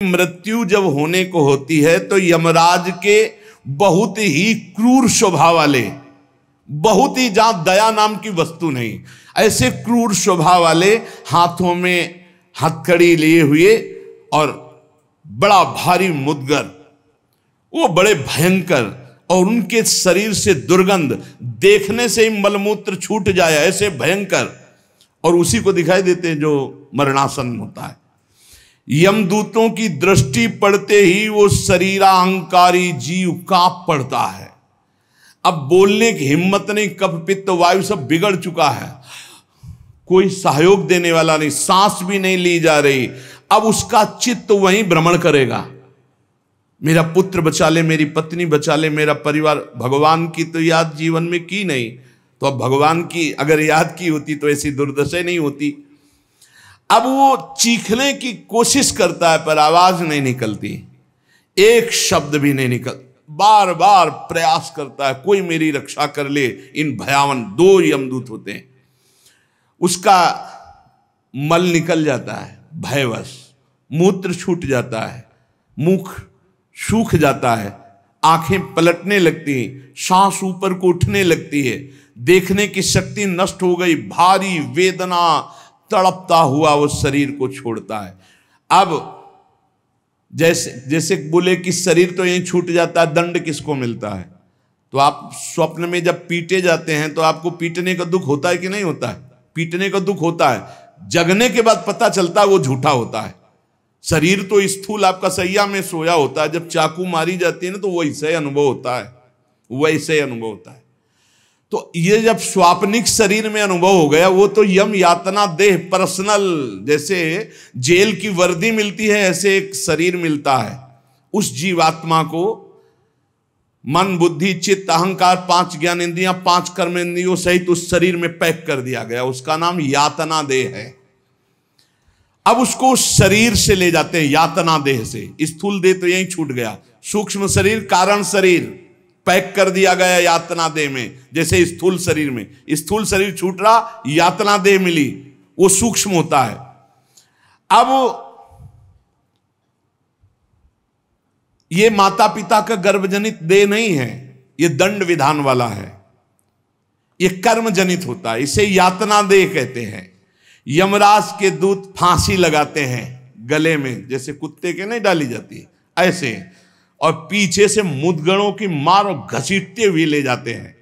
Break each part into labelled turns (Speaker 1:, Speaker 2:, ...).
Speaker 1: मृत्यु जब होने को होती है तो यमराज के बहुत ही क्रूर स्वभाव वाले, बहुत ही जहां दया नाम की वस्तु नहीं, ऐसे क्रूर स्वभाव वाले हाथों में हथकड़ी लिए हुए और बड़ा भारी मुदगर, वो बड़े भयंकर, और उनके शरीर से दुर्गंध देखने से ही मलमूत्र छूट जाए, ऐसे भयंकर, और उसी को दिखाई देते हैं जो मरणासन होता है। यमदूतों की दृष्टि पड़ते ही वो शरीराहंकारी जीव कांप पड़ता है। अब बोलने की हिम्मत नहीं, कफ पित्त वायु सब बिगड़ चुका है, कोई सहयोग देने वाला नहीं, सांस भी नहीं ली जा रही। अब उसका चित्त वहीं भ्रमण करेगा, मेरा पुत्र बचा ले, मेरी पत्नी बचा ले, मेरा परिवार। भगवान की तो याद जीवन में की नहीं, तो अब भगवान की अगर याद की होती तो ऐसी दुर्दशा नहीं होती। अब वो चीखने की कोशिश करता है पर आवाज नहीं निकलती, एक शब्द भी नहीं निकल, बार बार प्रयास करता है कोई मेरी रक्षा कर ले। इन भयावन दो यमदूत होते हैं, उसका मल निकल जाता है भयवश, मूत्र छूट जाता है, मुख सूख जाता है, आंखें पलटने लगती हैं, सांस ऊपर को उठने लगती है, देखने की शक्ति नष्ट हो गई, भारी वेदना तड़पता हुआ वो शरीर को छोड़ता है। अब जैसे जैसे बोले कि शरीर तो यहीं छूट जाता है, दंड किसको मिलता है? तो आप स्वप्न में जब पीटे जाते हैं तो आपको पीटने का दुख होता है कि नहीं होता है? पीटने का दुख होता है, जगने के बाद पता चलता है वो झूठा होता है। शरीर तो स्थूल आपका सैया में सोया होता है, जब चाकू मारी जाती है ना तो वैसे अनुभव होता है, वैसे अनुभव होता है। तो ये जब स्वाप्निक शरीर में अनुभव हो गया, वो तो यम यातना देह पर्सनल, जैसे जेल की वर्दी मिलती है ऐसे एक शरीर मिलता है उस जीवात्मा को। मन बुद्धि चित्त अहंकार 5 ज्ञान इंद्रियां 5 कर्म इंद्रियों सहित उस शरीर में पैक कर दिया गया, उसका नाम यातना देह है। अब उसको शरीर से ले जाते हैं यातना देह से, स्थूल देह तो यहीं छूट गया, सूक्ष्म शरीर कारण शरीर पैक कर दिया गया यातना देह में। जैसे स्थूल शरीर में, स्थूल शरीर छूट रहा, यातना देह मिली, वो सूक्ष्म होता है। अब ये माता पिता का गर्भजनित देह नहीं है, ये दंड विधान वाला है, ये कर्म जनित होता है, इसे यातना देह कहते हैं। यमराज के दूत फांसी लगाते हैं गले में, जैसे कुत्ते के नहीं डाली जाती ऐसे, और पीछे से मुदगरों की मार और घसीटते हुए ले जाते हैं।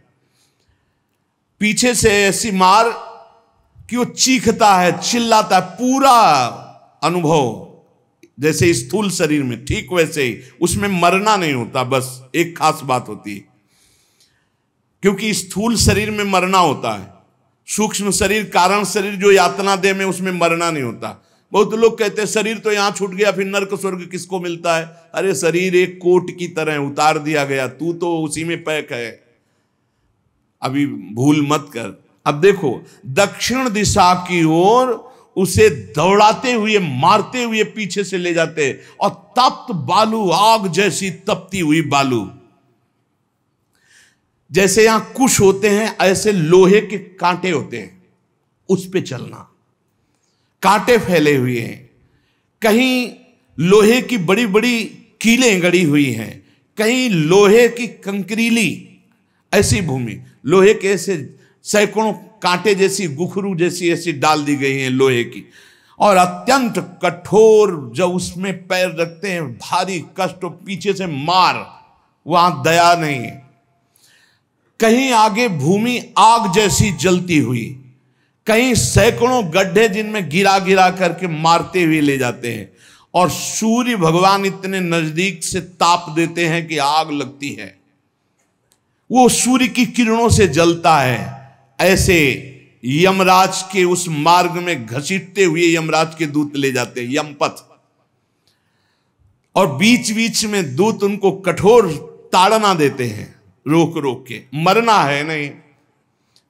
Speaker 1: पीछे से ऐसी मार कि वो चीखता है, चिल्लाता है, पूरा अनुभव जैसे स्थूल शरीर में, ठीक वैसे ही उसमें मरना नहीं होता, बस एक खास बात होती है, क्योंकि स्थूल शरीर में मरना होता है, सूक्ष्म शरीर कारण शरीर जो यातना देह में, उसमें मरना नहीं होता। बहुत लोग कहते हैं शरीर तो यहां छूट गया, फिर नर्क स्वर्ग किसको मिलता है? अरे शरीर एक कोट की तरह उतार दिया गया, तू तो उसी में पैक है, अभी भूल मत कर। अब देखो दक्षिण दिशा की ओर उसे दौड़ाते हुए मारते हुए पीछे से ले जाते, और तप्त बालू, आग जैसी तपती हुई बालू, जैसे यहां कुश होते हैं ऐसे लोहे के कांटे होते हैं, उस पे चलना, कांटे फैले हुए हैं, कहीं लोहे की बड़ी बड़ी कीलें गड़ी हुई हैं, कहीं लोहे की कंकरीली ऐसी भूमि, लोहे के ऐसे सैकड़ों कांटे जैसी गुखरू जैसी ऐसी डाल दी गई हैं लोहे की, और अत्यंत कठोर, जब उसमें पैर रखते हैं भारी कष्ट, पीछे से मार, वहां दया नहीं है। कहीं आगे भूमि आग जैसी जलती हुई, कहीं सैकड़ों गड्ढे जिनमें गिरा गिरा करके मारते हुए ले जाते हैं, और सूर्य भगवान इतने नजदीक से ताप देते हैं कि आग लगती है, वो सूर्य की किरणों से जलता है। ऐसे यमराज के उस मार्ग में घसीटते हुए यमराज के दूत ले जाते हैं, यमपथ, और बीच बीच में दूत उनको कठोर ताड़ना देते हैं, रोक रोक के, मरना है नहीं।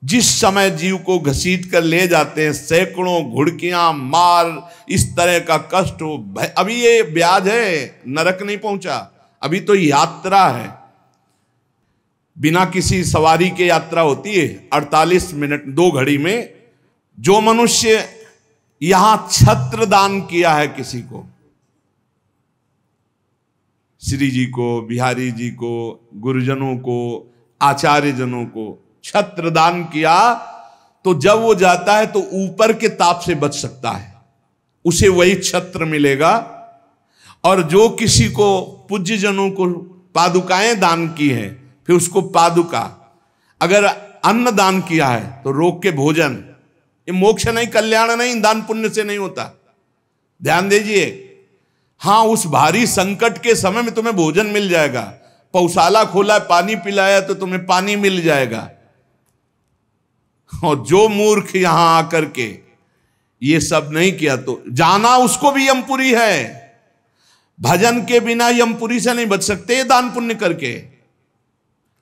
Speaker 1: जिस समय जीव को घसीट कर ले जाते हैं, सैकड़ों घुड़कियां मार, इस तरह का कष्ट हो, अभी ये ब्याज है, नरक नहीं पहुंचा, अभी तो यात्रा है, बिना किसी सवारी के यात्रा होती है 48 मिनट 2 घड़ी में। जो मनुष्य यहां छत्र दान किया है किसी को, श्री जी को, बिहारी जी को, गुरुजनों को, आचार्य जनों को छत्र दान किया, तो जब वो जाता है तो ऊपर के ताप से बच सकता है, उसे वही छत्र मिलेगा। और जो किसी को पूज्य जनों को पादुकाएं दान की हैं, फिर उसको पादुका, अगर अन्न दान किया है तो रोग के भोजन, ये मोक्ष नहीं, कल्याण नहीं, दान पुण्य से नहीं होता, ध्यान दीजिए। हाँ, उस भारी संकट के समय में तुम्हें भोजन मिल जाएगा, पौशाला खोला पानी पिलाया तो तुम्हें पानी मिल जाएगा। और जो मूर्ख यहां आकर के ये सब नहीं किया तो जाना उसको भी यमपुरी है। भजन के बिना यमपुरी से नहीं बच सकते, दान पुण्य करके।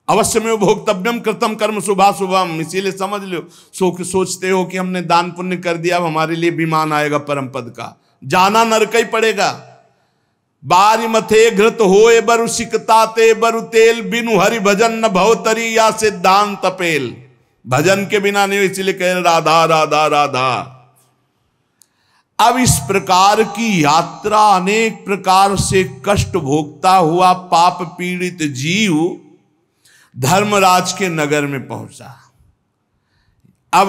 Speaker 1: अवश्य में भोक्तव्यम कृतम कर्म शुभाशुभम, इसीलिए समझ लो, सोचते हो कि हमने दान पुण्य कर दिया, अब हमारे लिए विमान आएगा परम पद का, जाना नरक ही पड़ेगा। बारी मथे घृत होए बरु सिकता ते बरु तेल, बिनु हरि भजन न भवतरी या सिद्धांत पेल। भजन के बिना नहीं, इसलिए कह राधा राधा राधा। अब इस प्रकार की यात्रा, अनेक प्रकार से कष्ट भोगता हुआ पाप पीड़ित जीव धर्मराज के नगर में पहुंचा। अब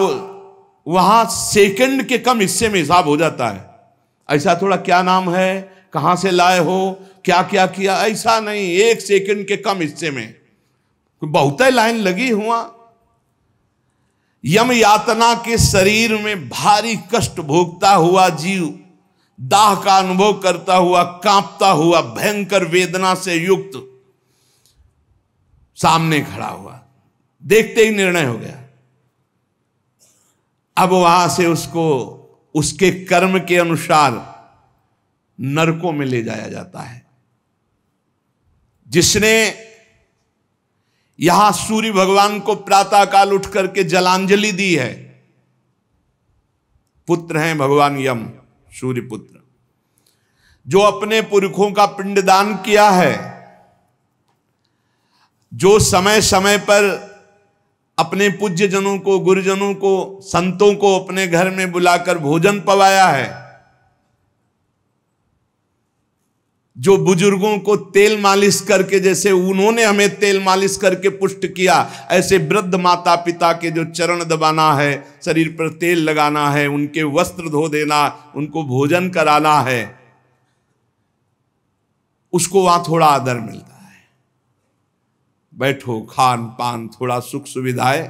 Speaker 1: वहां सेकंड के कम हिस्से में हिसाब हो जाता है। ऐसा थोड़ा क्या नाम है, कहां से लाए हो, क्या क्या किया, ऐसा नहीं, एक सेकंड के कम हिस्से में बहुत लाइन लगी हुआ। यम यातना के शरीर में भारी कष्ट भोगता हुआ जीव, दाह का अनुभव करता हुआ, कांपता हुआ, भयंकर वेदना से युक्त सामने खड़ा हुआ। देखते ही निर्णय हो गया। अब वहां से उसको उसके कर्म के अनुसार नरकों में ले जाया जाता है। जिसने यहां सूर्य भगवान को प्रातःकाल उठ करके जलांजलि दी है, पुत्र हैं भगवान यम, सूर्य पुत्र, जो अपने पुरखों का पिंडदान किया है, जो समय समय पर अपने पूज्य जनों को, गुरुजनों को, संतों को अपने घर में बुलाकर भोजन पवाया है, जो बुजुर्गों को तेल मालिश करके, जैसे उन्होंने हमें तेल मालिश करके पुष्ट किया, ऐसे वृद्ध माता पिता के जो चरण दबाना है, शरीर पर तेल लगाना है, उनके वस्त्र धो देना, उनको भोजन कराना है, उसको वहां थोड़ा आदर मिलता है। बैठो, खान पान, थोड़ा सुख सुविधाएं,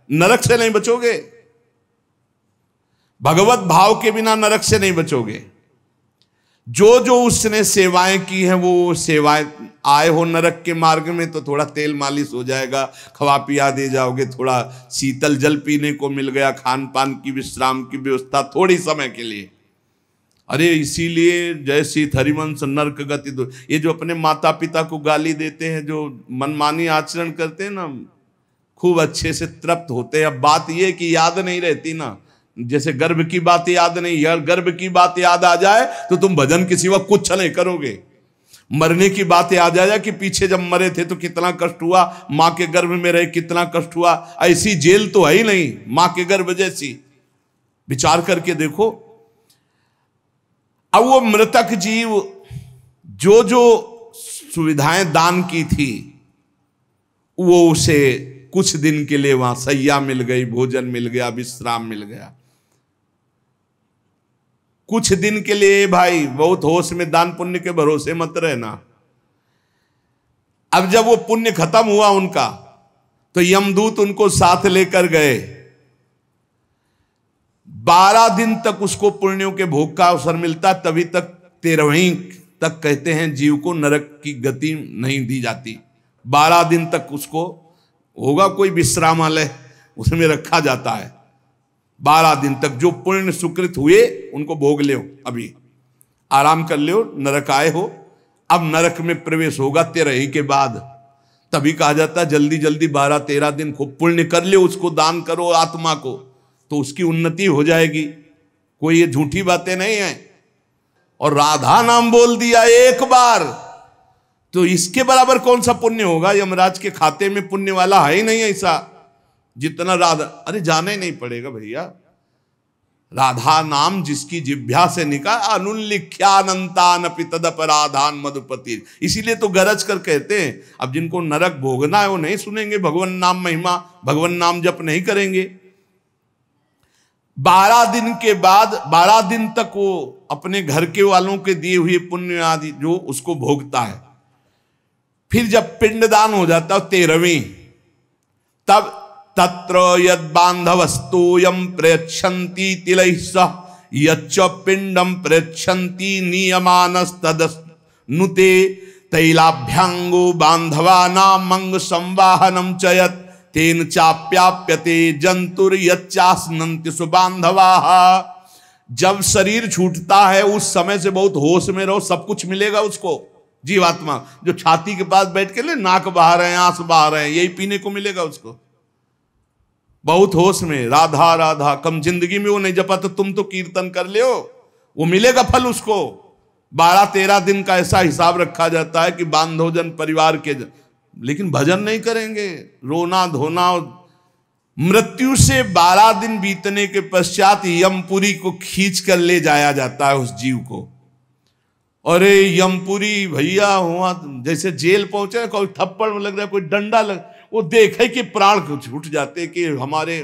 Speaker 1: नरक से नहीं बचोगे। भगवत भाव के बिना नरक से नहीं बचोगे। जो जो उसने सेवाएं की हैं, वो सेवाएं, आए हो नरक के मार्ग में तो थोड़ा तेल मालिश हो जाएगा, खवा पिया दे जाओगे, थोड़ा शीतल जल पीने को मिल गया, खान पान की विश्राम की व्यवस्था थोड़ी समय के लिए। अरे इसीलिए जय सीत हरिवंश नरक गति दो, ये जो अपने माता पिता को गाली देते हैं, जो मनमानी आचरण करते हैं ना, खूब अच्छे से तृप्त होते हैं। अब बात ये कि याद नहीं रहती ना, जैसे गर्भ की बात याद नहीं, यार गर्भ की बात याद आ जाए तो तुम भजन के सिवा कुछ नहीं करोगे। मरने की बात याद आ जाए कि पीछे जब मरे थे तो कितना कष्ट हुआ, मां के गर्भ में रहे कितना कष्ट हुआ, ऐसी जेल तो है ही नहीं मां के गर्भ जैसी, विचार करके देखो। अब वो मृतक जीव जो जो सुविधाएं दान की थी, वो उसे कुछ दिन के लिए वहां सैया मिल गई, भोजन मिल गया, विश्राम मिल गया। कुछ दिन के लिए भाई, बहुत होश में, दान पुण्य के भरोसे मत रहना। अब जब वो पुण्य खत्म हुआ उनका, तो यमदूत उनको साथ लेकर गए। 12 दिन तक उसको पुण्यों के भोग का अवसर मिलता, तभी तक 13वीं तक कहते हैं जीव को नरक की गति नहीं दी जाती। 12 दिन तक उसको होगा कोई विश्रामालय, उसमें रखा जाता है। 12 दिन तक जो पुण्य सुकृत हुए उनको भोग लो, अभी आराम कर लो, नरक आए हो। अब नरक में प्रवेश होगा 13 के बाद, तभी कहा जाता है जल्दी जल्दी 12-13 दिन खूब पुण्य कर ले, उसको दान करो आत्मा को, तो उसकी उन्नति हो जाएगी। कोई ये झूठी बातें नहीं है। और राधा नाम बोल दिया एक बार तो इसके बराबर कौन सा पुण्य होगा। यमराज के खाते में पुण्य वाला है ही नहीं ऐसा जितना राधा। अरे जाना ही नहीं पड़ेगा भैया, राधा नाम जिसकी जिह्वा से निकाल, अनुल्लिख्यानंतानपि तदपराधान मधुपति। इसीलिए तो गरज कर कहते हैं, अब जिनको नरक भोगना है वो नहीं सुनेंगे भगवान नाम महिमा, भगवान नाम जप नहीं करेंगे। 12 दिन के बाद 12 दिन तक वो अपने घर के वालों के दिए हुए पुण्य आदि जो उसको भोगता है। फिर जब पिंडदान हो जाता है 13वीं, तब तत्र यद बांधवस्तोयम प्रयच्छन्ति तिलैः सह यच्च पिंडम प्रयच्छन्ति नियमानस्तदनुते तैलाभ्यांगो बांधवानां मंग संवाहनम च यत् तेन चाप्याप्यते जंतुर यच्चास्नन्ति सुबांधवाः। जब शरीर छूटता है उस समय से बहुत होश में रहो, सब कुछ मिलेगा उसको। जीवात्मा जो छाती के पास बैठ के ले नाक बहा रहे हैं, आंस बहा रहे हैं, यही पीने को मिलेगा उसको। बहुत होश में राधा राधा, कम जिंदगी में वो नहीं जपा तो तुम तो कीर्तन कर ले, वो मिलेगा फल उसको। 12-13 दिन का ऐसा हिसाब रखा जाता है कि बांधोजन परिवार के लेकिन भजन नहीं करेंगे, रोना धोना। मृत्यु से 12 दिन बीतने के पश्चात यमपुरी को खींच कर ले जाया जाता है उस जीव को। अरे यमपुरी भैया हुआ जैसे जेल पहुंचे, कोई थप्पड़ लग रहा है, कोई डंडा लग, वो देखे कि प्राण छूट जाते कि हमारे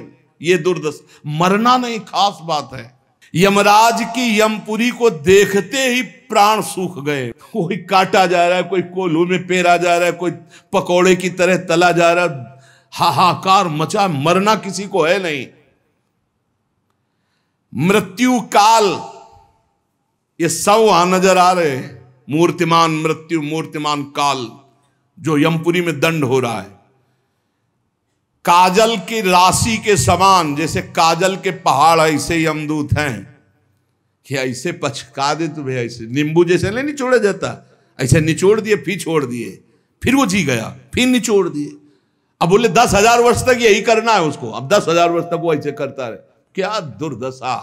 Speaker 1: ये दुर्दशा। मरना नहीं खास बात है, यमराज की यमपुरी को देखते ही प्राण सूख गए। कोई काटा जा रहा है, कोई कोल्हू में पेरा जा रहा है, कोई पकौड़े की तरह तला जा रहा है, हाहाकार मचा। मरना किसी को है नहीं। मृत्यु काल ये सब वहां नजर आ रहे हैं। मूर्तिमान मृत्यु, मूर्तिमान काल जो यमपुरी में दंड हो रहा है। काजल की राशि के समान, जैसे काजल के पहाड़ ऐसे यमदूत हैं कि ऐसे पचका दे तो भैया, ऐसे नींबू जैसे नहीं निचोड़ा जाता, ऐसे निचोड़ दिए, फिर छोड़ दिए, फिर वो जी गया, फिर निचोड़ दिए। अब बोले 10,000 वर्ष तक यही करना है उसको, अब 10,000 वर्ष तक वो ऐसे करता रहे। क्या दुर्दशा।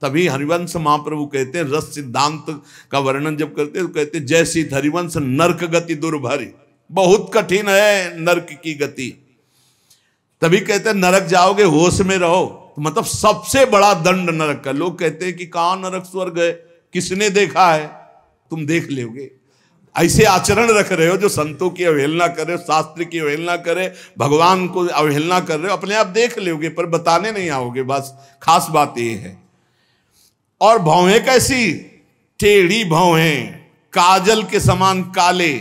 Speaker 1: तभी हरिवंश महाप्रभु कहते हैं, रस सिद्धांत का वर्णन जब करते हैं तो कहते हैं, जैसी हरिवंश नरक गति दुर्भरी, बहुत कठिन है नरक की गति। तभी कहते हैं नरक जाओगे होश में रहो, तो मतलब सबसे बड़ा दंड नरक का। लोग कहते हैं कि कहां नरक स्वर्ग है, किसने देखा है, तुम देख लोगे। ऐसे आचरण रख रहे हो जो संतों की अवहेलना कर रहे हो, शास्त्र की अवहेलना करे, भगवान को अवहेलना कर रहे हो, अपने आप देख लोगे पर बताने नहीं आओगे। बस खास बात ये है। और भौहें कैसी, टेढ़ी भौहें, काजल के समान काले,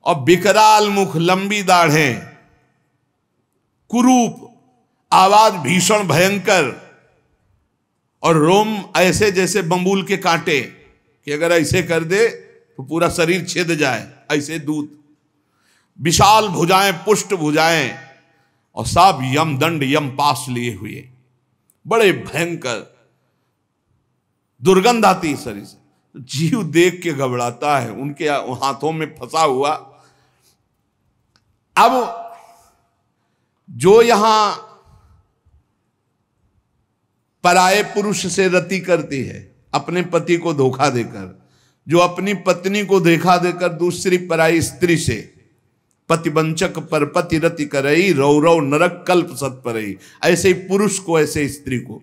Speaker 1: और विकराल मुख, लंबी दाढ़ें, कुरूप, आवाज भीषण भयंकर, और रोम ऐसे जैसे बंबूल के कांटे कि अगर ऐसे कर दे तो पूरा शरीर छेद जाए, ऐसे दूत। विशाल भुजाएं, पुष्ट भुजाएं, और सब यम दंड यम पास लिए हुए, बड़े भयंकर। दुर्गंध आती शरीर से, जीव देख के घबराता है, उनके हाथों में फंसा हुआ। अब जो यहां पराये पुरुष से रति करती है, अपने पति को धोखा देकर, जो अपनी पत्नी को धोखा देकर दूसरी पराई स्त्री से, पतिवंचक पर पति रति करई, रौरव नरक कल्प सत्परई। ऐसे ही पुरुष को, ऐसे स्त्री को।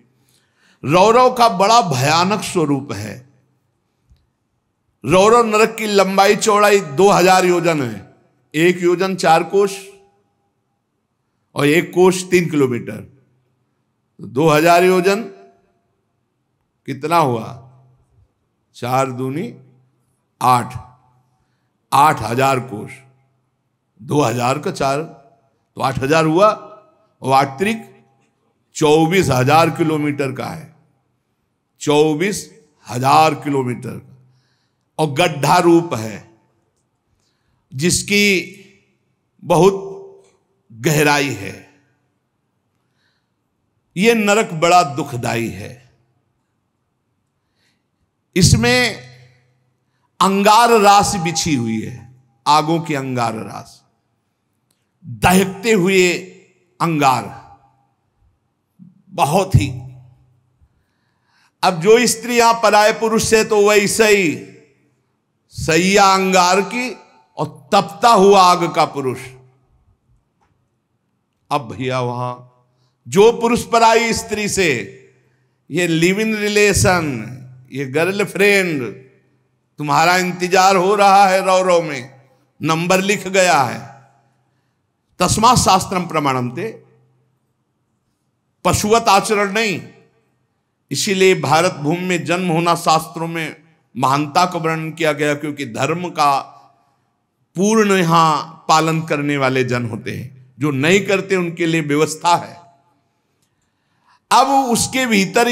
Speaker 1: रौरव का बड़ा भयानक स्वरूप है। रौरव नरक की लंबाई चौड़ाई 2000 योजन है। 1 योजन 4 कोश और 1 कोश 3 किलोमीटर, 2000 योजन कितना हुआ, 4 दूनी 8, 8000 कोश, 2000 का 4 तो 8000 हुआ, और 8 त्रिक 24,000 किलोमीटर का है, 24,000 किलोमीटर का। और गड्ढा रूप है जिसकी बहुत गहराई है। यह नरक बड़ा दुखदाई है। इसमें अंगार रास बिछी हुई है, आगों की अंगार रास, दहकते हुए अंगार, बहुत ही। अब जो स्त्रियां पराये पुरुष से, तो वैसे ही सैया अंगार की और तपता हुआ आग का पुरुष। अब भैया वहां जो पुरुष पराई स्त्री से ये लिव इन रिलेशन, ये गर्लफ्रेंड, तुम्हारा इंतजार हो रहा है रौ रौ में, नंबर लिख गया है। तस्मात् शास्त्रम प्रमाणन्ते, पशुवत आचरण नहीं। इसीलिए भारत भूमि में जन्म होना शास्त्रों में महानता का वर्णन किया गया, क्योंकि धर्म का पूर्ण यहां पालन करने वाले जन होते हैं, जो नहीं करते उनके लिए व्यवस्था है। अब उसके भीतर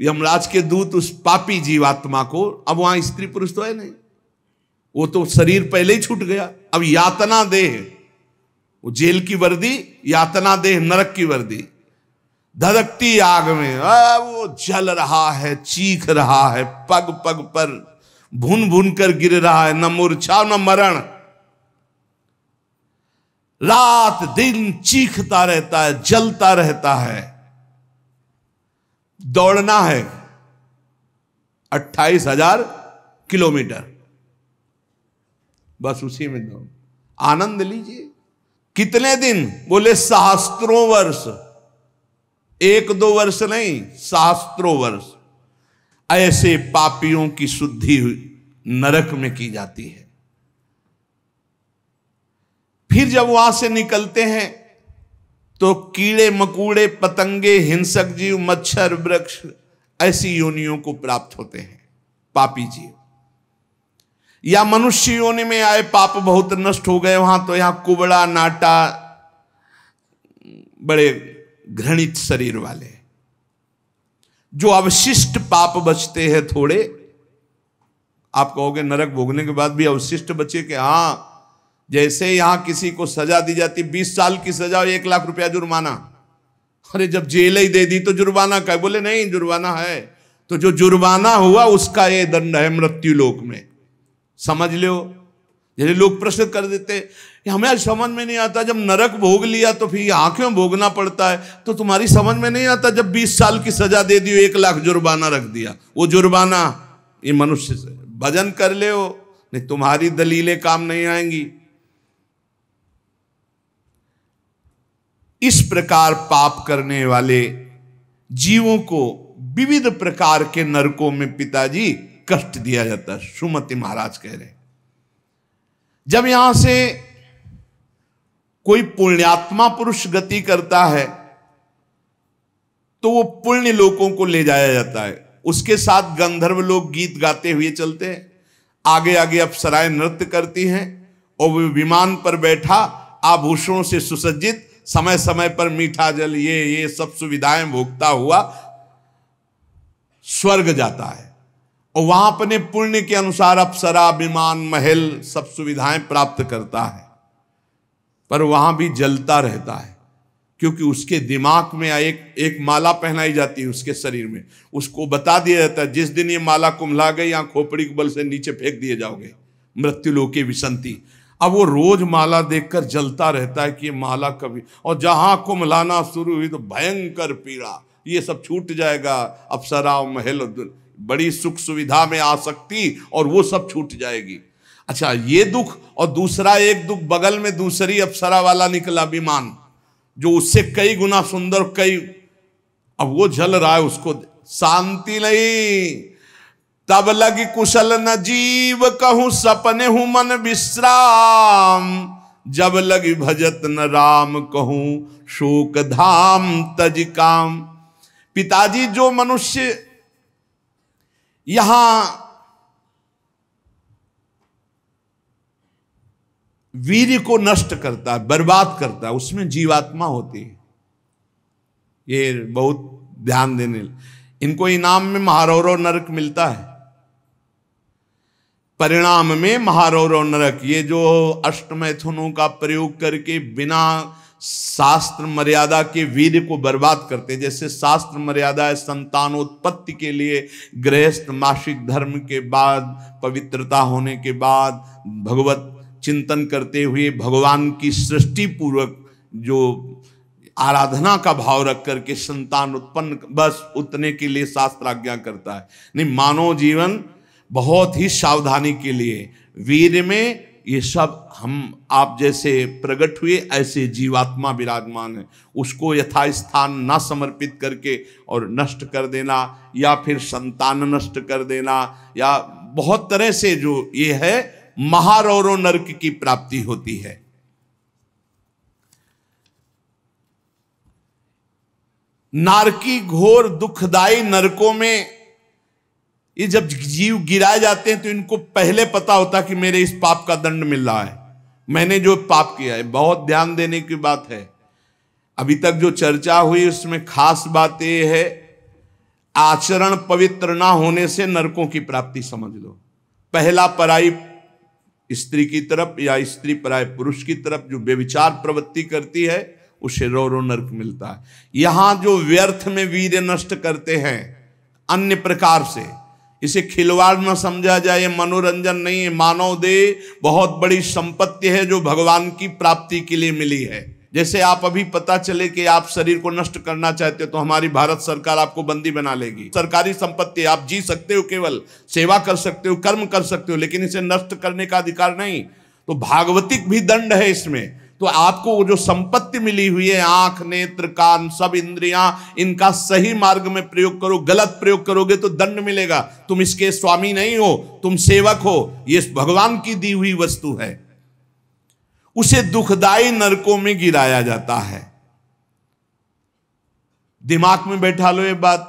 Speaker 1: यमराज के दूत उस पापी जीवात्मा को, अब वहां स्त्री पुरुष तो है नहीं, वो तो शरीर पहले ही छूट गया, अब यातना देह, वो जेल की वर्दी, यातना देह नरक की वर्दी, धधकती आग में वो जल रहा है, चीख रहा है, पग पग पर भून भून कर गिर रहा है, न मूर्छा न मरण, रात दिन चीखता रहता है, जलता रहता है। दौड़ना है 28,000 किलोमीटर, बस उसी में दौड़, आनंद लीजिए। कितने दिन? बोले सहस्त्रों वर्ष, 1-2 वर्ष नहीं, सहस्त्रों वर्ष। ऐसे पापियों की शुद्धि नरक में की जाती है। फिर जब वहां से निकलते हैं तो कीड़े मकोड़े, पतंगे, हिंसक जीव, मच्छर, वृक्ष, ऐसी योनियों को प्राप्त होते हैं पापी जीव। या मनुष्य योनि में आए, पाप बहुत नष्ट हो गए वहां, तो यहां कुबड़ा, नाटा, बड़े घृणित शरीर वाले, जो अवशिष्ट पाप बचते हैं थोड़े। आप कहोगे नरक भोगने के बाद भी अवशिष्ट बचे? कि हाँ, जैसे यहां किसी को सजा दी जाती, 20 साल की सजा, 1 लाख रुपया जुर्माना। अरे जब जेल ही दे दी तो जुर्माना का? बोले नहीं, जुर्माना है। तो जो जुर्माना हुआ उसका ये दंड है मृत्यु लोक में, समझ लो। जैसे लोग प्रश्न कर देते, हमें आज समझ में नहीं आता, जब नरक भोग लिया तो फिर यहां क्यों भोगना पड़ता है? तो तुम्हारी समझ में नहीं आता, जब 20 साल की सजा दे दी, 1 लाख जुर्माना रख दिया, वो जुर्माना ये मनुष्य से भजन कर ले हो, नहीं तुम्हारी दलीलें काम नहीं आएंगी। इस प्रकार पाप करने वाले जीवों को विविध प्रकार के नरकों में पिताजी कष्ट दिया जाता है। सुमति महाराज कह रहे, जब यहां से कोई पुण्यात्मा पुरुष गति करता है तो वो पुण्य लोकों को ले जाया जाता है, उसके साथ गंधर्व लोग गीत गाते हुए चलते हैं, आगे आगे अप्सराएं नृत्य करती हैं, और वो विमान पर बैठा आभूषणों से सुसज्जित, समय समय पर मीठा जल, ये सब सुविधाएं भोगता हुआ स्वर्ग जाता है, और वहां अपने पुण्य के अनुसार अप्सरा, विमान, महल, सब सुविधाएं प्राप्त करता है। पर वहां भी जलता रहता है, क्योंकि उसके दिमाग में एक माला पहनाई जाती है उसके शरीर में, उसको बता दिया जाता है जिस दिन ये माला कुम्हला गई, यहां खोपड़ी के बल से नीचे फेंक दिए जाओगे, मृत्यु लोके विसंति। अब वो रोज माला देखकर जलता रहता है कि ये माला कभी, और जहां कुम्हलाना शुरू हुई तो भयंकर पीड़ा, ये सब छूट जाएगा, अप्सरा, महल, बड़ी सुख सुविधा में आ सकती, और वो सब छूट जाएगी। अच्छा, ये दुख, और दूसरा एक दुख बगल में दूसरी अप्सरा वाला निकला विमान, जो उससे कई गुना सुंदर, कई, अब वो जल रहा है, उसको शांति नहीं। तब लगी कुशल न जीव कहूं, सपने हूं मन विश्राम, जब लगी भजत न राम कहूं, शोक धाम तज काम। पिताजी, जो मनुष्य यहां वीर्य को नष्ट करता है, बर्बाद करता है, उसमें जीवात्मा होती है। ये बहुत ध्यान देने, इनको इनाम में महारौरव नरक मिलता है, परिणाम में महारौरव नरक। ये जो अष्टमैथुनों का प्रयोग करके बिना शास्त्र मर्यादा के वीर्य को बर्बाद करते, जैसे शास्त्र मर्यादा है संतानोत्पत्ति के लिए, गृहस्थ मासिक धर्म के बाद, पवित्रता होने के बाद, भगवत चिंतन करते हुए भगवान की सृष्टि पूर्वक जो आराधना का भाव रख करके संतान उत्पन्न, बस उतने के लिए शास्त्र आज्ञा करता है। नहीं, मानव जीवन बहुत ही सावधानी के लिए वीर्य में ये सब हम आप जैसे प्रकट हुए ऐसे जीवात्मा विराजमान है, उसको यथास्थान ना समर्पित करके और नष्ट कर देना, या फिर संतान नष्ट कर देना, या बहुत तरह से जो ये है महारौरो नरक की प्राप्ति होती है। नारकी घोर दुखदाई नरकों में ये जब जीव गिराए जाते हैं तो इनको पहले पता होता कि मेरे इस पाप का दंड मिल रहा है, मैंने जो पाप किया है। बहुत ध्यान देने की बात है, अभी तक जो चर्चा हुई उसमें खास बात यह है, आचरण पवित्र ना होने से नरकों की प्राप्ति समझ लो। पहला पराई स्त्री की तरफ या स्त्री पराय पुरुष की तरफ जो व्यभिचार प्रवृत्ति करती है उसे रौरो नरक मिलता है। यहां जो व्यर्थ में वीर्य नष्ट करते हैं अन्य प्रकार से, इसे खिलवाड़ न समझा जाए, ये मनोरंजन नहीं है। मानव देह बहुत बड़ी संपत्ति है जो भगवान की प्राप्ति के लिए मिली है। जैसे आप अभी पता चले कि आप शरीर को नष्ट करना चाहते हो तो हमारी भारत सरकार आपको बंदी बना लेगी। सरकारी संपत्ति, आप जी सकते हो, केवल सेवा कर सकते हो, कर्म कर सकते हो, लेकिन इसे नष्ट करने का अधिकार नहीं। तो भागवतिक भी दंड है इसमें। तो आपको जो संपत्ति मिली हुई है, आंख, नेत्र, कान, सब इंद्रियां, इनका सही मार्ग में प्रयोग करो। गलत प्रयोग करोगे तो दंड मिलेगा। तुम इसके स्वामी नहीं हो, तुम सेवक हो। ये भगवान की दी हुई वस्तु है, उसे दुखदाई नरकों में गिराया जाता है। दिमाग में बैठा लो ये बात।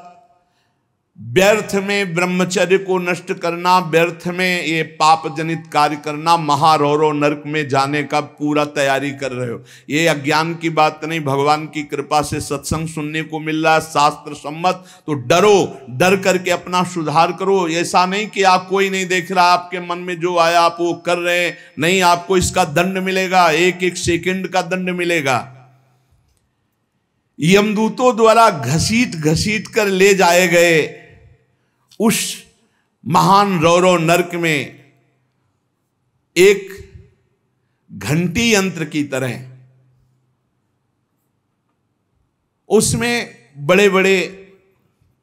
Speaker 1: व्यर्थ में ब्रह्मचर्य को नष्ट करना, व्यर्थ में ये पाप जनित कार्य करना, महारौरो नरक में जाने का पूरा तैयारी कर रहे हो। ये अज्ञान की बात नहीं, भगवान की कृपा से सत्संग सुनने को मिल रहा है, शास्त्र सम्मत। तो डरो, डर करके अपना सुधार करो। ऐसा नहीं कि आप कोई नहीं देख रहा, आपके मन में जो आया आप वो कर रहे हैं, नहीं, आपको इसका दंड मिलेगा, एक एक सेकंड का दंड मिलेगा। यमदूतों द्वारा घसीट घसीट कर ले जाए गए उस महान रौरो नरक में एक घंटी यंत्र की तरह उसमें बड़े बड़े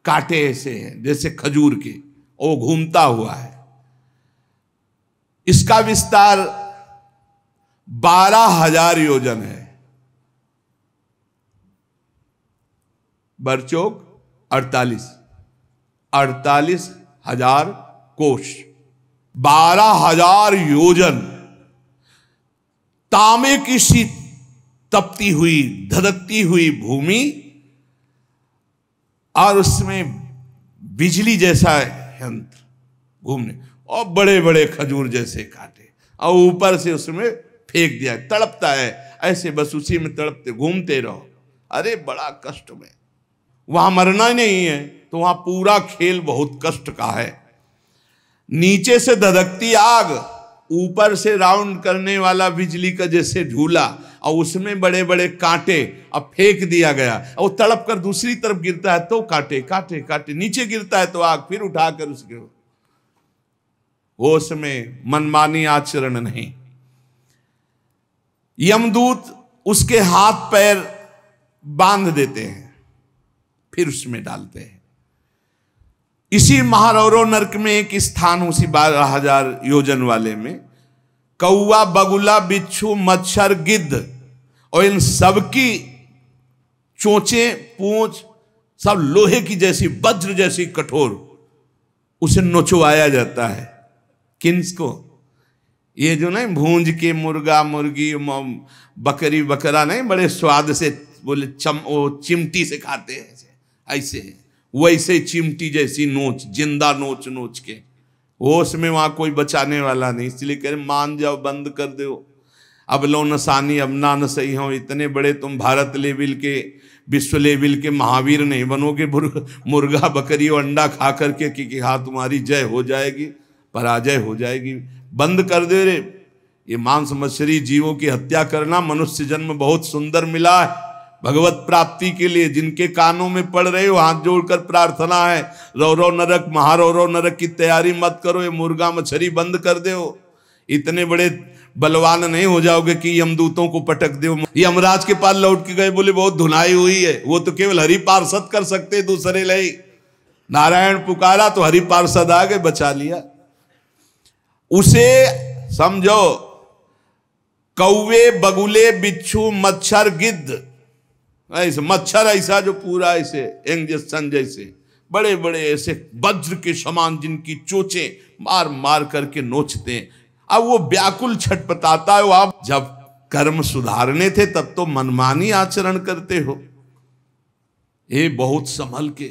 Speaker 1: कांटे ऐसे हैं जैसे खजूर के, वो घूमता हुआ है। इसका विस्तार 12,000 योजन है। बरचौक 48,000 कोष, 12,000 योजन। तांबे की सी तपती हुई, धधकती हुई भूमि, और उसमें बिजली जैसा यंत्र घूमने, और बड़े बड़े खजूर जैसे कांटे, और ऊपर से उसमें फेंक दिया, तड़पता है ऐसे, बस उसी में तड़पते घूमते रहो। अरे बड़ा कष्ट में, वहां मरना नहीं है, तो वहां पूरा खेल बहुत कष्ट का है। नीचे से धधकती आग, ऊपर से राउंड करने वाला बिजली का जैसे झूला, और उसमें बड़े बड़े कांटे, अब फेंक दिया गया, और तड़प कर दूसरी तरफ गिरता है तो कांटे कांटे कांटे, नीचे गिरता है तो आग, फिर उठाकर उसके होश में मनमानी आचरण नहीं। यमदूत उसके हाथ पैर बांध देते हैं, फिर उसमें डालते हैं। इसी महारौरो नरक में एक स्थान, उसी 12,000 योजन वाले में, कौआ, बगुला, बिच्छू, मच्छर, गिद्ध, और इन सबकी चोंचे, पूंछ सब लोहे की जैसी, वज्र जैसी कठोर, उसे नोचवाया जाता है। किसको? ये जो नहीं भूंज के मुर्गा मुर्गी बकरी बकरा नहीं, बड़े स्वाद से बोले चिमटी से खाते हैं ऐसे, वैसे चिमटी जैसी नोच, जिंदा नोच नोच के, वो उसमें वहां कोई बचाने वाला नहीं। इसलिए कह रहे मान जाओ, बंद कर दो। अब लो नसानी, अब ना न सही हो। इतने बड़े तुम भारत लेवल के, विश्व लेवल के महावीर नहीं बनोगे मुर्गा बकरी और अंडा खा करके कि हाँ तुम्हारी जय हो जाएगी, पराजय हो जाएगी। बंद कर दे रे। ये मांस मछली जीवों की हत्या करना, मनुष्य जन्म बहुत सुंदर मिला है भगवत प्राप्ति के लिए। जिनके कानों में पड़ रहे हो, हाथ जोड़कर प्रार्थना है, रौरो नरक, महारौरो नरक की तैयारी मत करो। ये मुर्गा मछली बंद कर दो। इतने बड़े बलवान नहीं हो जाओगे कि यमदूतों को पटक दो। यमराज के पास लौट के गए, बोले बहुत धुनाई हुई है। वो तो केवल हरि पार्षद कर सकते, दूसरे नहीं। नारायण पुकारा तो हरि पार्षद आ गए, बचा लिया। उसे समझो कौवे, बगुले, बिच्छू, मच्छर, गिद्ध, ऐसे मच्छर ऐसा जो पूरा ऐसे इंजेक्शन जैसे बड़े बड़े ऐसे वज्र के समान जिनकी चोंचें मार मार करके नोचते हैं। अब वो व्याकुल छटपटाता है, आप जब कर्म सुधारने थे तब तो मनमानी आचरण करते हो। ये बहुत संभल के,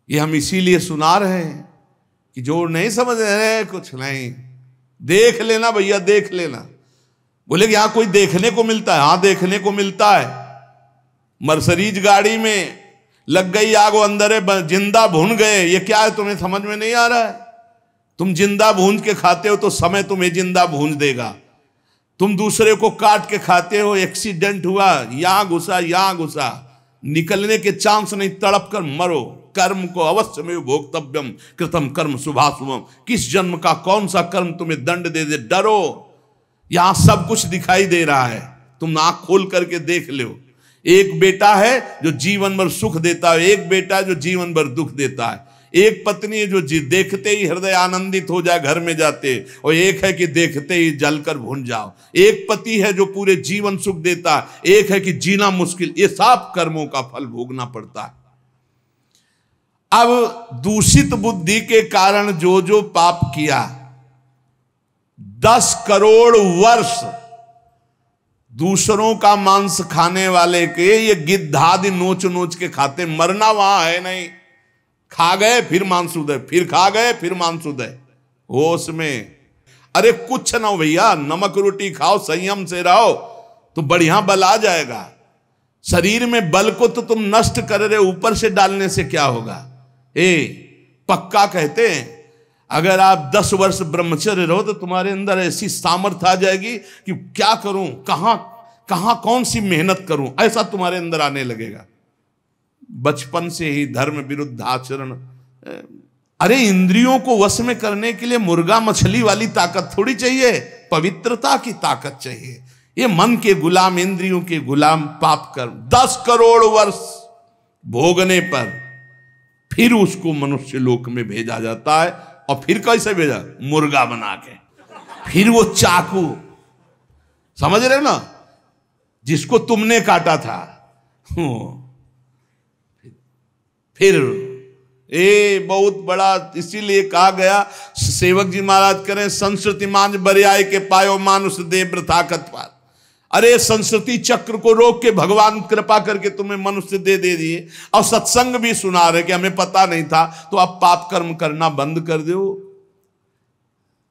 Speaker 1: ये हम इसीलिए सुना रहे हैं कि जो नहीं समझ रहे कुछ नहीं, देख लेना भैया, देख लेना। बोले कि यहां कोई देखने को मिलता है? हाँ देखने को मिलता है। मर्सरीज गाड़ी में लग गई आग, वो अंदर है, जिंदा भून गए। ये क्या है तुम्हें समझ में नहीं आ रहा है? तुम जिंदा भून के खाते हो तो समय तुम्हें जिंदा भून देगा। तुम दूसरे को काट के खाते हो, एक्सीडेंट हुआ, यहां घुसा यहां घुसा, निकलने के चांस नहीं, तड़प कर मरो। कर्म को अवश्य में भोक्तव्यम कृतम कर्म शुभाशुभम। किस जन्म का कौन सा कर्म तुम्हें दंड दे दे, डरो। यहां सब कुछ दिखाई दे रहा है, तुम आंख खोल करके देख लो। एक बेटा है जो जीवन भर सुख देता है, एक बेटा है जो जीवन भर दुख देता है। एक पत्नी है जो देखते ही हृदय आनंदित हो जाए घर में जाते, और एक है कि देखते ही जलकर भून जाओ। एक पति है जो पूरे जीवन सुख देता है, एक है कि जीना मुश्किल। ये सब कर्मों का फल भोगना पड़ता है। अब दूषित बुद्धि के कारण जो जो पाप किया, 10 करोड़ वर्ष दूसरों का मांस खाने वाले के ये गिद्धादि नोच नोच के खाते, मरना वहां है नहीं। खा गए फिर मांस उदय, फिर खा गए फिर मांस उदय, होश में। अरे कुछ ना हो भैया, नमक रोटी खाओ, संयम से रहो तो बढ़िया बल आ जाएगा। शरीर में बल को तो तुम नष्ट कर रहे, ऊपर से डालने से क्या होगा? पक्का कहते हैं अगर आप 10 वर्ष ब्रह्मचर्य रहो तो तुम्हारे अंदर ऐसी सामर्थ्य आ जाएगी कि क्या करूं, कहां कौन सी मेहनत करूं, ऐसा तुम्हारे अंदर आने लगेगा। बचपन से ही धर्म विरुद्ध आचरण। अरे इंद्रियों को वश में करने के लिए मुर्गा मछली वाली ताकत थोड़ी चाहिए, पवित्रता की ताकत चाहिए। ये मन के गुलाम, इंद्रियों के गुलाम पाप कर 10 करोड़ वर्ष भोगने पर फिर उसको मनुष्य लोक में भेजा जाता है। और फिर कैसे भेजा? मुर्गा बना के। फिर वो चाकू, समझ रहे हो ना, जिसको तुमने काटा था, फिर बहुत बड़ा। इसीलिए कहा गया, सेवक जी महाराज करें, संस्कृति मांझ बरियाई के पायो मानुष दे वृथाकत पार। अरे संस्कृति चक्र को रोक के भगवान कृपा करके तुम्हें मनुष्य दे दिए, और सत्संग भी सुना रहे कि हमें पता नहीं था, तो अब पाप कर्म करना बंद कर दो।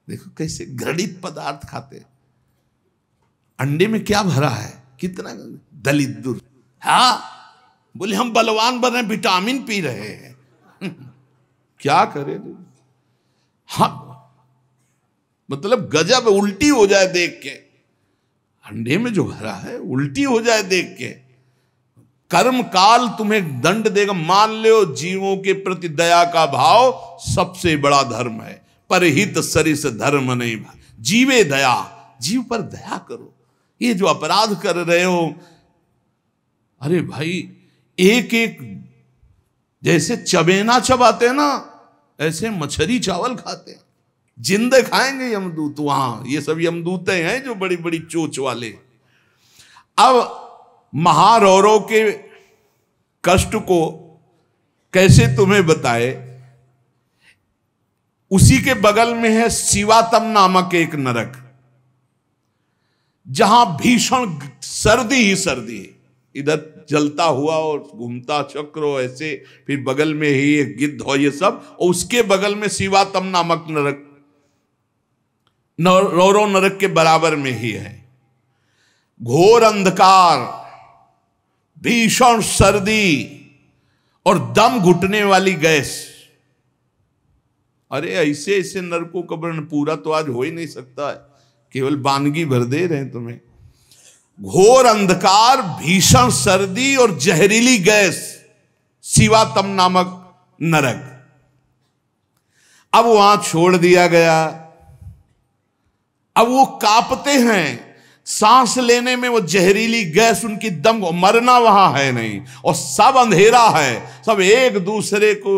Speaker 1: देखो कैसे घृणित पदार्थ खाते। अंडे में क्या भरा है, कितना दलित दूर। हाँ बोले हम बलवान बन रहे, विटामिन पी रहे हैं। क्या करें? हाँ मतलब गजब, उल्टी हो जाए देख के। अंडे में जो भरा है उल्टी हो जाए देख के। कर्म काल तुम्हें दंड देगा। मान लो जीवों के प्रति दया का भाव सबसे बड़ा धर्म है। परहित सरिस धर्म नहीं, जीवे दया, जीव पर दया करो। ये जो अपराध कर रहे हो, अरे भाई एक एक जैसे चबेना चबाते हैं ना, ऐसे मछली चावल खाते हैं। जिंदे खाएंगे यमदूत वहां, ये सब यमदूते हैं जो बड़ी बड़ी चोच वाले। अब महारौरों के कष्ट को कैसे तुम्हें बताए। उसी के बगल में है शिवातम नामक एक नरक, जहां भीषण सर्दी ही सर्दी है। इधर जलता हुआ और घूमता चक्र हो ऐसे, फिर बगल में ही एक गिद्ध हो, ये सब। और उसके बगल में शिवातम नामक नरक, रौरव नरक के बराबर में ही है। घोर अंधकार, भीषण सर्दी और दम घुटने वाली गैस। अरे ऐसे ऐसे नरकों का वर्णन पूरा तो आज हो ही नहीं सकता है, केवल वानगी भर दे रहे हैं तुम्हें। घोर अंधकार, भीषण सर्दी और जहरीली गैस, शिवातम नामक नरक। अब वहां छोड़ दिया गया। अब वो कांपते हैं, सांस लेने में वो जहरीली गैस उनकी दम को, मरना वहां है नहीं, और सब अंधेरा है, सब एक दूसरे को।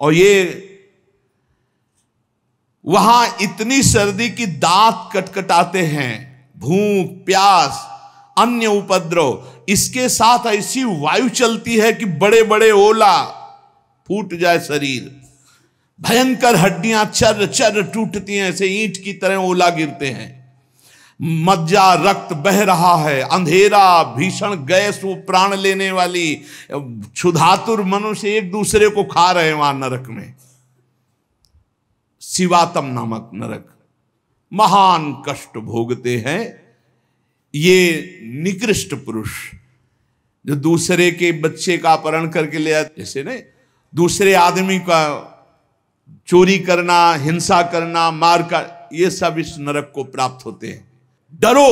Speaker 1: और ये वहां इतनी सर्दी की दांत कटकटाते हैं, भूख प्यास अन्य उपद्रव, इसके साथ ऐसी वायु चलती है कि बड़े बड़े ओला, फूट जाए शरीर, भयंकर हड्डियां चर चर टूटती हैं, ऐसे ईंट की तरह ओला गिरते हैं, मज्जा रक्त बह रहा है, अंधेरा भीषण गैस, वो प्राण लेने वाली, क्षुधातुर मनुष्य एक दूसरे को खा रहे हैं वहां नरक में। शिवातम नामक नरक, महान कष्ट भोगते हैं ये निकृष्ट पुरुष जो दूसरे के बच्चे का अपहरण करके ले आते, जैसे ने दूसरे आदमी का चोरी करना, हिंसा करना, मार कर, ये सब इस नरक को प्राप्त होते हैं। डरो,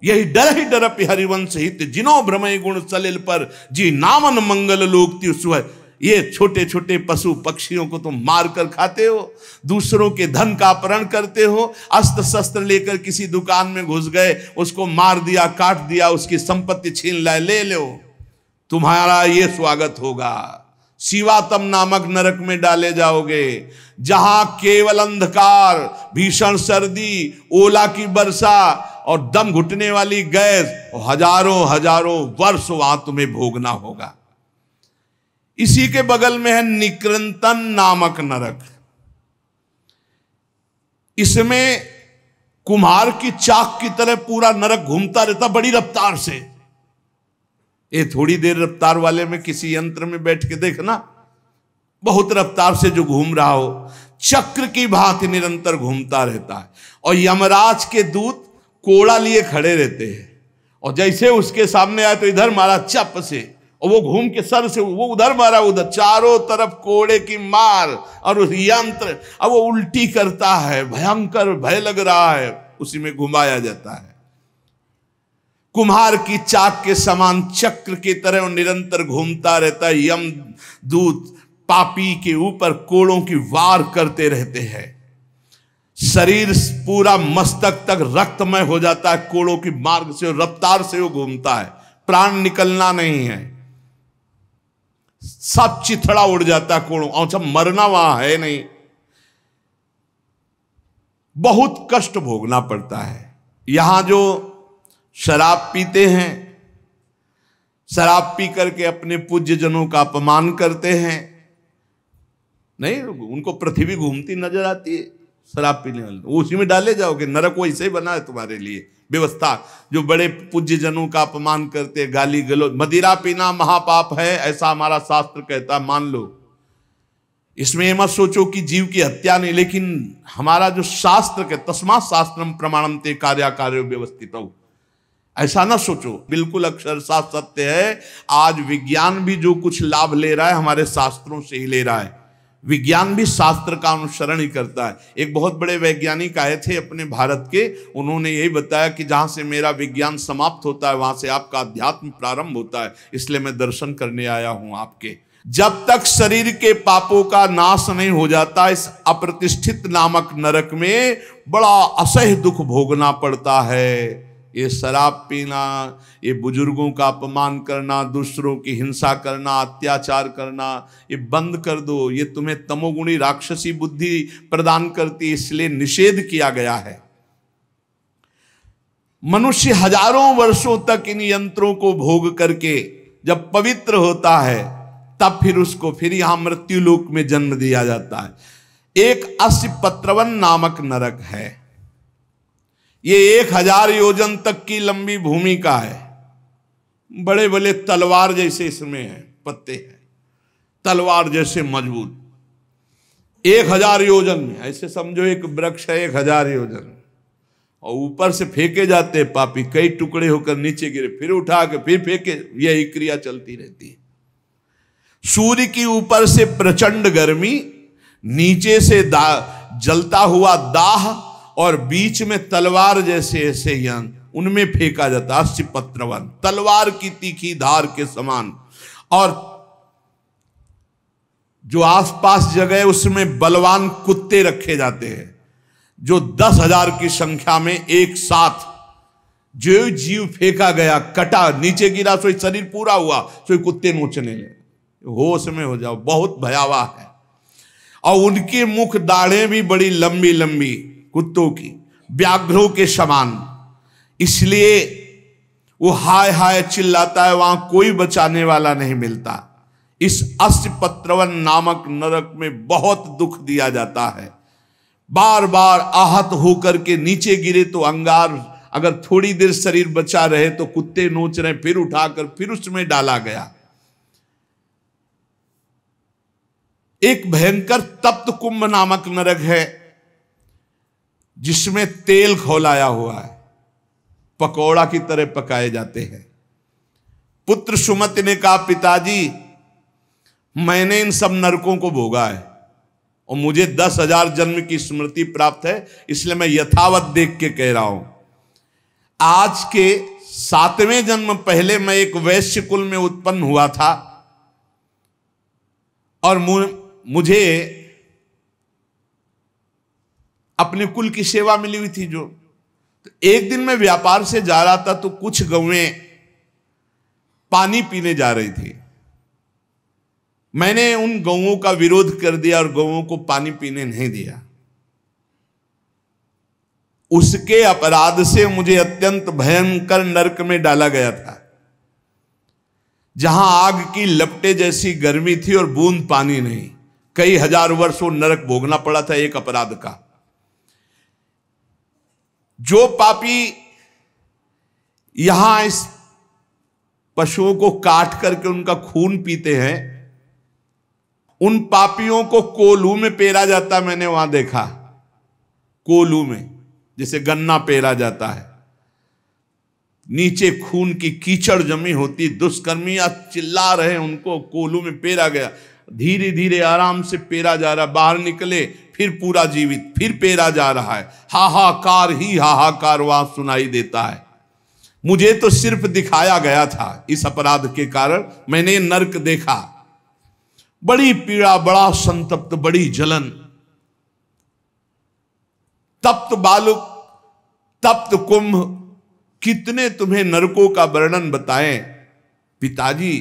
Speaker 1: यही डर ही डरप हरिवंश हित, जिनो भ्रमय गुण सलिल पर, जी नामन मंगल लोक त्युसुह। ये छोटे छोटे पशु पक्षियों को तुम मार कर खाते हो, दूसरों के धन का अपहरण करते हो, अस्त्र शस्त्र लेकर किसी दुकान में घुस गए, उसको मार दिया, काट दिया, उसकी संपत्ति छीन लाए, ले लो, तुम्हारा ये स्वागत होगा। शिवातम नामक नरक में डाले जाओगे, जहां केवल अंधकार, भीषण सर्दी, ओला की वर्षा और दम घुटने वाली गैस, हजारों हजारों वर्ष वहां तुम्हें भोगना होगा। इसी के बगल में है निकृंतन नामक नरक। इसमें कुम्हार की चाक की तरह पूरा नरक घूमता रहता बड़ी रफ्तार से। ये थोड़ी देर रफ्तार वाले में किसी यंत्र में बैठ के देखना, बहुत रफ्तार से जो घूम रहा हो, चक्र की भांति निरंतर घूमता रहता है। और यमराज के दूत कोड़ा लिए खड़े रहते हैं, और जैसे उसके सामने आए तो इधर मारा चप से, और वो घूम के सर से वो उधर मारा, उधर, चारों तरफ कोड़े की मार, और उस यंत्र अब वो उल्टी करता है, भयंकर भय लग रहा है, उसी में घुमाया जाता है। कुम्हार की चाक के समान चक्र की तरह निरंतर घूमता रहता है। यम दूत पापी के ऊपर कोड़ों की वार करते रहते हैं, शरीर पूरा मस्तक तक रक्तमय हो जाता है, कोड़ों की मार्ग से, रफ्तार से वो घूमता है, प्राण निकलना नहीं है, सब चिथड़ा उड़ जाता है कोड़ों, और सब मरना वहां है नहीं, बहुत कष्ट भोगना पड़ता है। यहां जो शराब पीते हैं, शराब पी करके अपने पूज्य जनों का अपमान करते हैं, नहीं, उनको पृथ्वी घूमती नजर आती है शराब पीने वाले, उसी में डाले जाओगे। नरक वैसे ही बना है तुम्हारे लिए व्यवस्था। जो बड़े पूज्य जनों का अपमान करते, गाली गलौज, मदिरा पीना महापाप है, ऐसा हमारा शास्त्र कहता है, मान लो। इसमें ये मत सोचो कि जीव की हत्या नहीं, लेकिन हमारा जो शास्त्र के तस्मात् शास्त्रम प्रमाणम ते कार्याकार्यो व्यवस्थितौ, ऐसा ना सोचो, बिल्कुल अक्षरशः सत्य है। आज विज्ञान भी जो कुछ लाभ ले रहा है हमारे शास्त्रों से ही ले रहा है। विज्ञान भी शास्त्र का अनुसरण ही करता है। एक बहुत बड़े वैज्ञानिक आए थे अपने भारत के, उन्होंने यही बताया कि जहां से मेरा विज्ञान समाप्त होता है वहां से आपका अध्यात्म प्रारंभ होता है, इसलिए मैं दर्शन करने आया हूं आपके। जब तक शरीर के पापों का नाश नहीं हो जाता, इस अप्रतिष्ठित नामक नरक में बड़ा असह्य दुख भोगना पड़ता है। ये शराब पीना, ये बुजुर्गों का अपमान करना, दूसरों की हिंसा करना, अत्याचार करना, ये बंद कर दो। ये तुम्हें तमोगुणी राक्षसी बुद्धि प्रदान करती, इसलिए निषेध किया गया है। मनुष्य हजारों वर्षों तक इन यंत्रों को भोग करके जब पवित्र होता है, तब फिर उसको फिर यहां मृत्यु लोक में जन्म दिया जाता है। एक अस्पत्रवन नामक नरक है। ये 1000 योजन तक की लंबी भूमि का है। बड़े बड़े तलवार जैसे इसमें है, पत्ते हैं तलवार जैसे मजबूत। 1000 योजन में, ऐसे समझो एक वृक्ष है 1000 योजन, और ऊपर से फेंके जाते हैं पापी, कई टुकड़े होकर नीचे गिरे, फिर उठा के फिर फेंके, यही क्रिया चलती रहती है। सूर्य की ऊपर से प्रचंड गर्मी, नीचे से जलता हुआ दाह, और बीच में तलवार जैसे ऐसे यंत्र, उनमें फेंका जाता। अस्पत्रवन, तलवार की तीखी धार के समान। और जो आसपास जगह है उसमें बलवान कुत्ते रखे जाते हैं, जो 10,000 की संख्या में एक साथ, जो जीव फेंका गया, कटा, नीचे गिरा, सोई शरीर पूरा हुआ, सोई कुत्ते नोचने लगे। होश में हो जाओ, बहुत भयावह है। और उनके मुख दाढ़ें भी बड़ी लंबी लंबी, कुत्तों की, व्याघ्रों के समान। इसलिए वो हाय हाय चिल्लाता है, वहां कोई बचाने वाला नहीं मिलता। इस अस्पत्रवन नामक नरक में बहुत दुख दिया जाता है। बार बार आहत होकर के नीचे गिरे तो अंगार, अगर थोड़ी देर शरीर बचा रहे तो कुत्ते नोच रहे, फिर उठाकर फिर उसमें डाला गया। एक भयंकर तप्त कुंभ नामक नरक है जिसमें तेल खौलाया हुआ है, पकौड़ा की तरह पकाए जाते हैं। पुत्र सुमति ने कहा, पिताजी मैंने इन सब नरकों को भोगा है और मुझे 10,000 जन्म की स्मृति प्राप्त है, इसलिए मैं यथावत देख के कह रहा हूं। आज के 7वें जन्म पहले मैं एक वैश्य कुल में उत्पन्न हुआ था और मुझे अपने कुल की सेवा मिली हुई थी। जो तो एक दिन मैं व्यापार से जा रहा था तो कुछ गौएं पानी पीने जा रही थी। मैंने उन गौओं का विरोध कर दिया और गौओं को पानी पीने नहीं दिया। उसके अपराध से मुझे अत्यंत भयंकर नरक में डाला गया था, जहां आग की लपटे जैसी गर्मी थी और बूंद पानी नहीं। कई हजार वर्ष वो नरक भोगना पड़ा था एक अपराध का। जो पापी यहां इस पशुओं को काट करके उनका खून पीते हैं, उन पापियों को कोल्हू में पेरा जाता। मैंने वहां देखा, कोल्हू में जैसे गन्ना पेरा जाता है, नीचे खून की कीचड़ जमी होती, दुष्कर्मियां चिल्ला रहे, उनको कोल्हू में पेरा गया। धीरे धीरे आराम से पेरा जा रहा, बाहर निकले फिर पूरा जीवित, फिर पेरा जा रहा है। हाहाकार ही हाहाकार वहां सुनाई देता है। मुझे तो सिर्फ दिखाया गया था, इस अपराध के कारण मैंने नरक देखा। बड़ी पीड़ा, बड़ा संतप्त, बड़ी जलन। तप्त बालुक, तप्त कुंभ, कितने तुम्हें नरकों का वर्णन बताएं। पिताजी,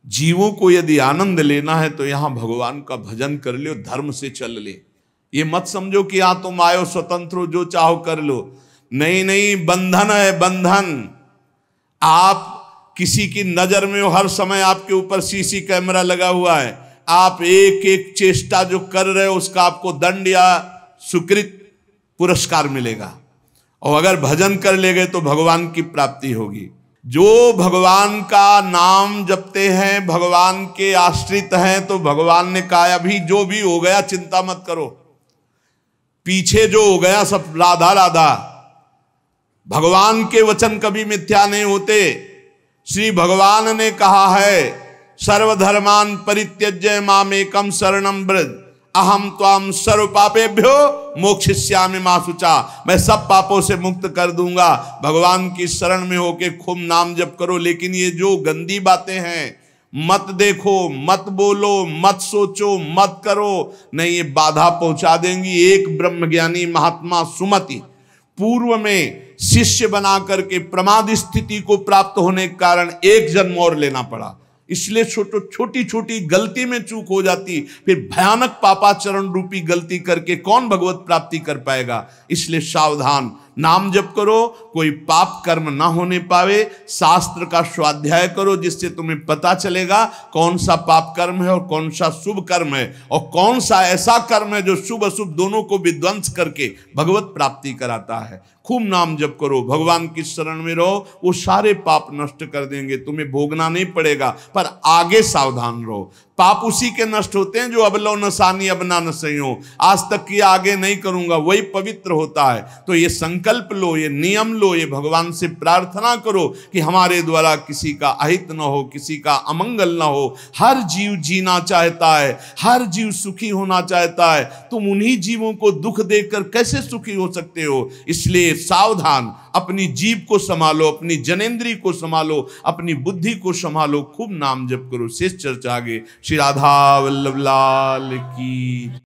Speaker 1: जीवों को यदि आनंद लेना है तो यहां भगवान का भजन कर लो, धर्म से चल ले। ये मत समझो कि यहां तुम आयो स्वतंत्र हो, जो चाहो कर लो। नहीं नहीं, बंधन है बंधन। आप किसी की नजर में हो, हर समय आपके ऊपर सीसी कैमरा लगा हुआ है। आप एक एक चेष्टा जो कर रहे हो उसका आपको दंड या सुकृत पुरस्कार मिलेगा। और अगर भजन कर ले गए तो भगवान की प्राप्ति होगी। जो भगवान का नाम जपते हैं, भगवान के आश्रित हैं, तो भगवान ने कहा अभी जो भी हो गया चिंता मत करो, पीछे जो हो गया सब राधा राधा। भगवान के वचन कभी मिथ्या नहीं होते। श्री भगवान ने कहा है, सर्वधर्मान परित्यज्य मामेकम शरणम व्रज अहम त्वाम सर्व पापेभ्यो मोक्षयिष्यामि मा शुचा। मैं सब पापों से मुक्त कर दूंगा। भगवान की शरण में होके खूब नाम जप करो। लेकिन ये जो गंदी बातें हैं, मत देखो, मत बोलो, मत सोचो, मत करो, नहीं, ये बाधा पहुंचा देंगी। एक ब्रह्मज्ञानी महात्मा सुमति पूर्व में शिष्य बना करके प्रमाद स्थिति को प्राप्त होने के कारण एक जन्म और लेना पड़ा। इसलिए छोटी छोटी गलती में चूक हो जाती, फिर भयानक पापाचरण रूपी गलती करके कौन भगवत प्राप्ति कर पाएगा। इसलिए सावधान, नाम जप करो, कोई पाप कर्म ना होने पावे। शास्त्र का स्वाध्याय करो, जिससे तुम्हें पता चलेगा कौन सा पाप कर्म है और कौन सा शुभ कर्म है, और कौन सा ऐसा कर्म है जो शुभ अशुभ दोनों को विध्वंस करके भगवत प्राप्ति कराता है। खूब नाम जप करो, भगवान की शरण में रहो, वो सारे पाप नष्ट कर देंगे। तुम्हें भोगना नहीं पड़ेगा, पर आगे सावधान रहो। पाप उसी के नष्ट होते हैं जो अब लो नसानी अब ना नसइयो, आज तक किया आगे नहीं करूंगा, वही पवित्र होता है। तो ये संकल्प लो, ये नियम लो, ये भगवान से प्रार्थना करो कि हमारे द्वारा किसी का अहित न हो, किसी का अमंगल न हो। हर जीव जीना चाहता है, हर जीव सुखी होना चाहता है। तुम उन्हीं जीवों को दुख देकर कैसे सुखी हो सकते हो। इसलिए सावधान, अपनी जीव को संभालो, अपनी जनेंद्री को संभालो, अपनी बुद्धि को संभालो, खूब नाम जप करो। शेष चर्चा आगे। श्री राधा वल्लभ लाल की।